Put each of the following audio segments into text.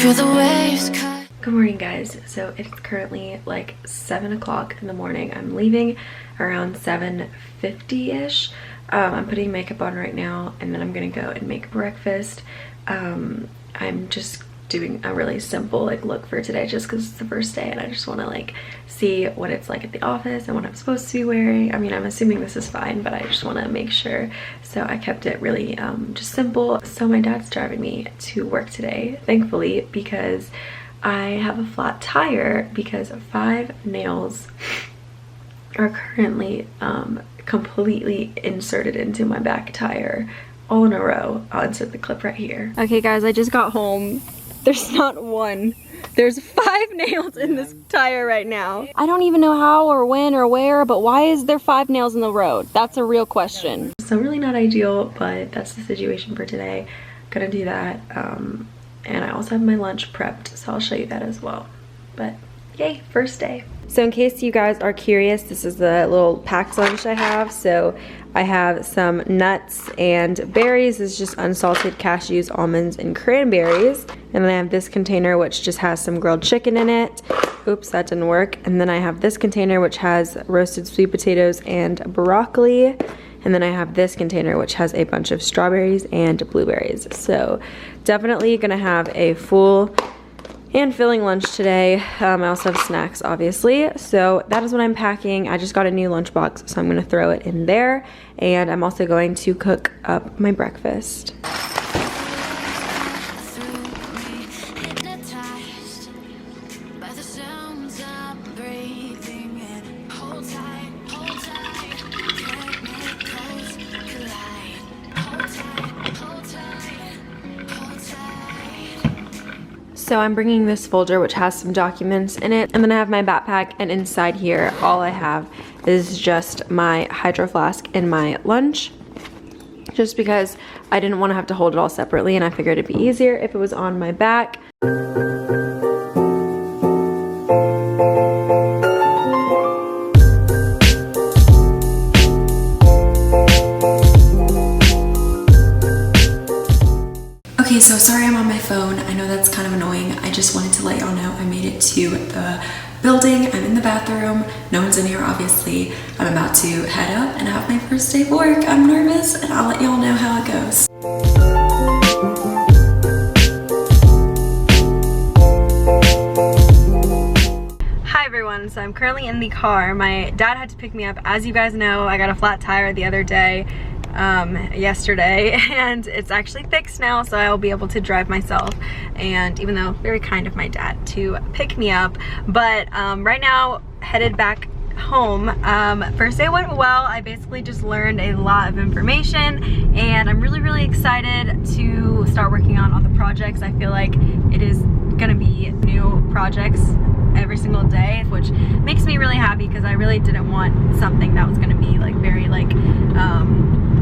Feel the waves cut. Good morning, guys. So it's currently like 7 o'clock in the morning. I'm leaving around 7:50-ish. I'm putting makeup on right now, and then I'm gonna go and make breakfast. I'm just doing a really simple look for today just because it's the first day and I just want to see what it's like at the office and what I'm supposed to be wearing. I mean, I'm assuming this is fine, but I just want to make sure, so I kept it really just simple. So my dad's driving me to work today, thankfully, because I have a flat tire because 5 nails are currently completely inserted into my back tire all in a row. I'll insert the clip right here. Okay guys, I just got home. There's not one. There's 5 nails in this tire right now. I don't even know how or when or where, but why is there 5 nails in the road? That's a real question. So really not ideal, but that's the situation for today. Gonna do that. And I also have my lunch prepped, so I'll show you that as well. But yay, first day. So in case you guys are curious, this is the little packed lunch I have. So I have some nuts and berries. This is just unsalted cashews, almonds, and cranberries. And then I have this container which just has some grilled chicken in it. Oops, that didn't work. And then I have this container which has roasted sweet potatoes and broccoli. And then I have this container which has a bunch of strawberries and blueberries. So definitely gonna have a full and filling lunch today. I also have snacks, obviously. So that is what I'm packing. I just got a new lunchbox, so I'm gonna throw it in there. And I'm also going to cook up my breakfast. So I'm bringing this folder which has some documents in it, and then I have my backpack, and inside here all I have is just my hydro flask and my lunch, just because I didn't want to have to hold it all separately, and I figured it'd be easier if it was on my back. Okay, so sorry I'm on my phone. I know that's kind of annoying. I just wanted to let y'all know I made it to the building. I'm in the bathroom. No one's in here, obviously. I'm about to head up and have my first day of work. I'm nervous, and I'll let y'all know how it goes. Hi everyone, so I'm currently in the car. My dad had to pick me up. As you guys know, I got a flat tire the other day. Yesterday, and it's actually fixed now, so I'll be able to drive myself. And even though very kind of my dad to pick me up, but right now headed back home. First day went well. I basically just learned a lot of information, and I'm really excited to start working on all the projects. I feel like it is gonna be new projects every single day, which makes me really happy because I really didn't want something that was gonna be very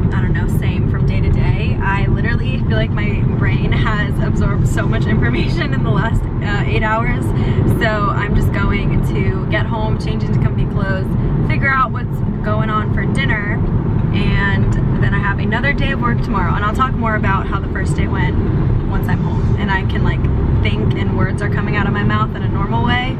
I don't know, same from day to day. I literally feel like my brain has absorbed so much information in the last 8 hours. So I'm just going to get home, change into comfy clothes, figure out what's going on for dinner, and then I have another day of work tomorrow. And I'll talk more about how the first day went once I'm home and I can think and words are coming out of my mouth in a normal way,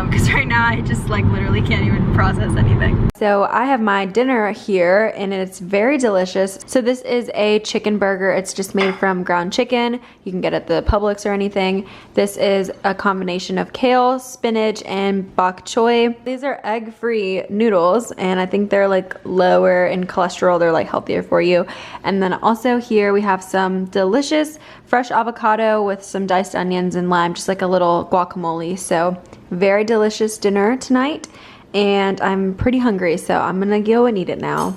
because right now I just literally can't even process anything. So I have my dinner here, and it's very delicious. So this is a chicken burger. It's just made from ground chicken. You can get it at the Publix or anything. This is a combination of kale, spinach, and bok choy. These are egg-free noodles, and I think they're lower in cholesterol. They're healthier for you. And then also here we have some delicious fresh avocado with some diced onions and lime, just a little guacamole. So very delicious dinner tonight, and I'm pretty hungry, so I'm gonna go and eat it now.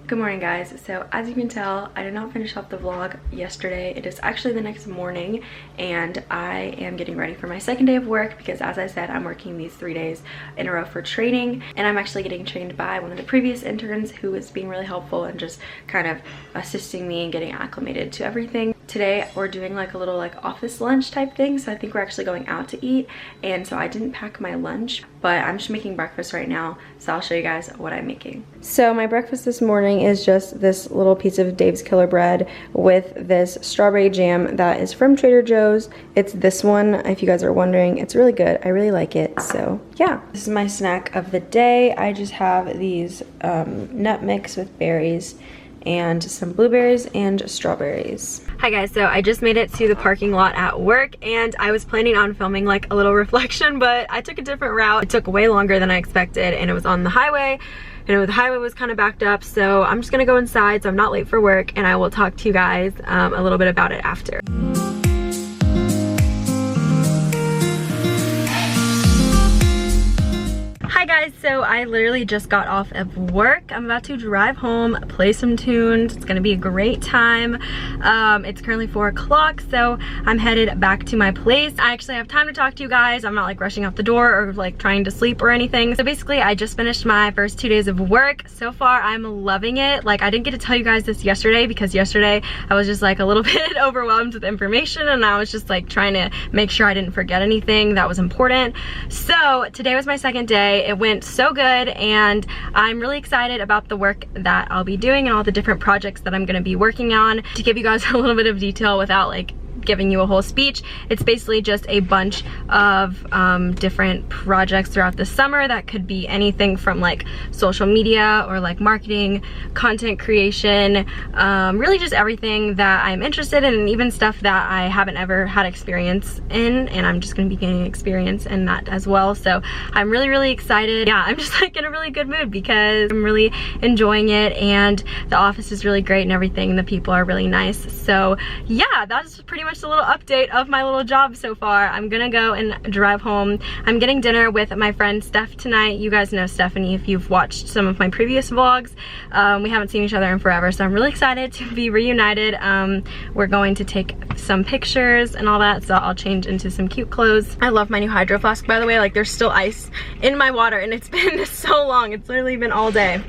Good morning, guys, so as you can tell, I did not finish off the vlog yesterday. It is actually the next morning and I am getting ready for my second day of work because, as I said, I'm working these 3 days in a row for training, and I'm actually getting trained by one of the previous interns who was being really helpful and just kind of assisting me in getting acclimated to everything. Today we're doing like a little like office lunch type thing, so I think we're actually going out to eat, and so I didn't pack my lunch, but I'm just making breakfast right now, so I'll show you guys what I'm making. So my breakfast this morning is just this little piece of Dave's Killer Bread with this strawberry jam that is from Trader Joe's. It's this one, if you guys are wondering. It's really good. I really like it. So yeah, this is my snack of the day. I just have these nut mix with berries and some blueberries and strawberries. Hi guys, so I just made it to the parking lot at work, and I was planning on filming like a little reflection, but I took a different route. It took way longer than I expected, and it was on the highway, and the highway was kind of backed up, so I'm just gonna go inside so I'm not late for work, and I will talk to you guys a little bit about it after. Hi guys, so I literally just got off of work. I'm about to drive home, play some tunes. It's gonna be a great time. It's currently 4 o'clock, so I'm headed back to my place. I actually have time to talk to you guys. I'm not like rushing out the door or like trying to sleep or anything. So basically, I just finished my first 2 days of work. So far, I'm loving it. Like, I didn't get to tell you guys this yesterday because yesterday I was just like a little bit overwhelmed with information, and I was just like trying to make sure I didn't forget anything that was important. So today was my second day. It went so good, and I'm really excited about the work that I'll be doing and all the different projects that I'm going to be working on. To give you guys a little bit of detail without like giving you a whole speech, it's basically just a bunch of different projects throughout the summer that could be anything from like social media or like marketing, content creation, really just everything that I'm interested in, and even stuff that I haven't ever had experience in, and I'm just going to be gaining experience in that as well. So I'm really excited. Yeah, I'm just like in a really good mood because I'm really enjoying it, and the office is really great and everything, and the people are really nice. So yeah, that's pretty much a little update of my little job so far. I'm gonna go and drive home. I'm getting dinner with my friend Steph tonight. You guys know Stephanie if you've watched some of my previous vlogs. We haven't seen each other in forever, so I'm really excited to be reunited. We're going to take some pictures and all that, so I'll change into some cute clothes. I love my new hydro flask, by the way. Like, there's still ice in my water, and it's been so long. It's literally been all day.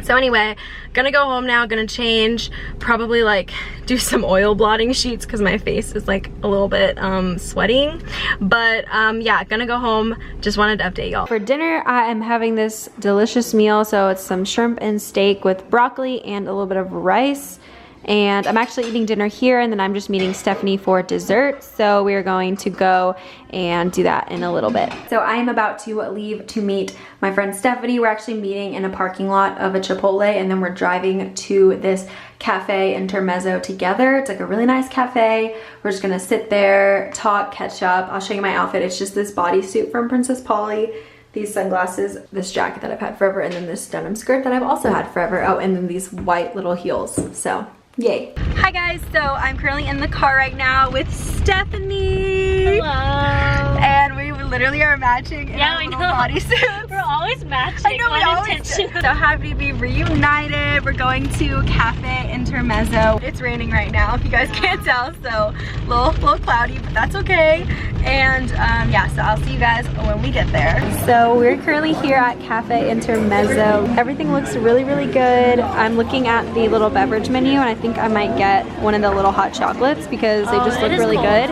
So anyway, gonna go home now, gonna change, probably like do some oil blotting sheets because my face is like a little bit sweating. But yeah, gonna go home. Just wanted to update y'all. For dinner, I am having this delicious meal. So it's some shrimp and steak with broccoli and a little bit of rice. And I'm actually eating dinner here, and then I'm just meeting Stephanie for dessert. So we're going to go and do that in a little bit. So I am about to leave to meet my friend Stephanie. We're actually meeting in a parking lot of a Chipotle, and then we're driving to this cafe Intermezzo together. It's like a really nice cafe. We're just gonna sit there, talk, catch up. I'll show you my outfit. It's just this bodysuit from Princess Polly, these sunglasses, this jacket that I've had forever, and then this denim skirt that I've also had forever. Oh, and then these white little heels. So yay. Hi guys, so I'm currently in the car right now with Stephanie. Hello. And we literally are matching in our little bodysuits. We're always matching. I know, we always do. So happy to be reunited. We're going to Cafe Intermezzo. It's raining right now, if you guys can't tell, so a little cloudy, but that's okay. And yeah, so I'll see you guys when we get there. So we're currently here at Cafe Intermezzo. Everything looks really good. I'm looking at the little beverage menu, and I think I might get one of the little hot chocolates because they just look really good.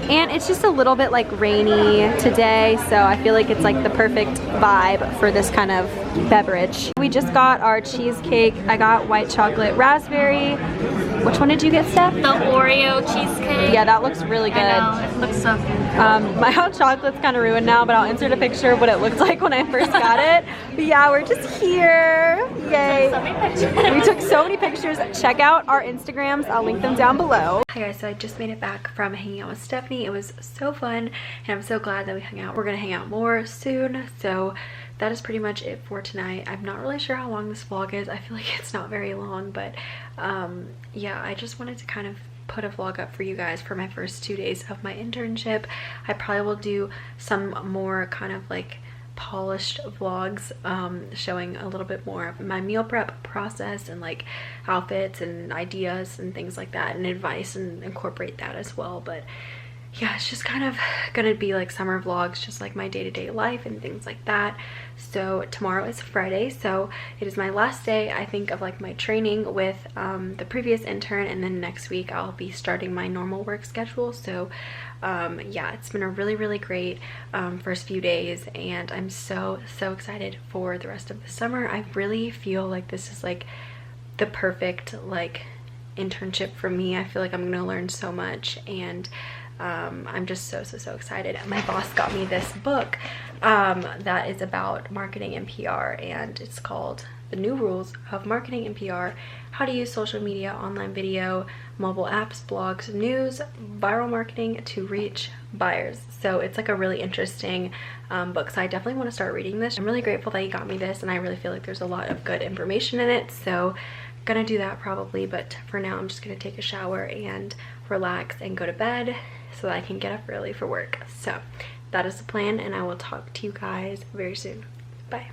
And it's just a little bit like rainy today, so I feel like it's like the perfect vibe for this kind of beverage. We just got our cheesecake. I got white chocolate raspberry. Which one did you get, Steph? The Oreo cheesecake. Yeah, that looks really good. I know, it looks so good. My hot chocolate's kind of ruined now, but I'll insert a picture of what it looked like when I first got it. But yeah, we're just here. Yay. We took so many pictures. Check out our Instagrams. I'll link them down below. Hi guys, so I just made it back from hanging out with Stephanie. It was so fun, and I'm so glad that we hung out. We're gonna hang out more soon, so that is pretty much it for tonight. I'm not really sure how long this vlog is. I feel like it's not very long, but yeah, I just wanted to kind of put a vlog up for you guys for my first 2 days of my internship. I probably will do some more kind of like polished vlogs showing a little bit more of my meal prep process and like outfits and ideas and things like that and advice, and incorporate that as well. But yeah, it's just kind of gonna be like summer vlogs, just like my day-to-day life and things like that. So tomorrow is Friday, so it is my last day, I think, of like my training with the previous intern, and then next week I'll be starting my normal work schedule. So yeah, it's been a really great first few days, and I'm so excited for the rest of the summer. I really feel like this is like the perfect like internship for me. I feel like I'm gonna learn so much, and I'm just so excited. My boss got me this book that is about marketing and PR, and it's called The New Rules of Marketing and PR: How to Use Social Media, Online Video, Mobile Apps, Blogs, News, Viral Marketing to Reach Buyers. So it's like a really interesting book, so I definitely want to start reading this. I'm really grateful that he got me this, and I really feel like there's a lot of good information in it, so I'm gonna do that probably. But for now, I'm just gonna take a shower and relax and go to bed so that I can get up early for work. So that is the plan, and I will talk to you guys very soon. Bye.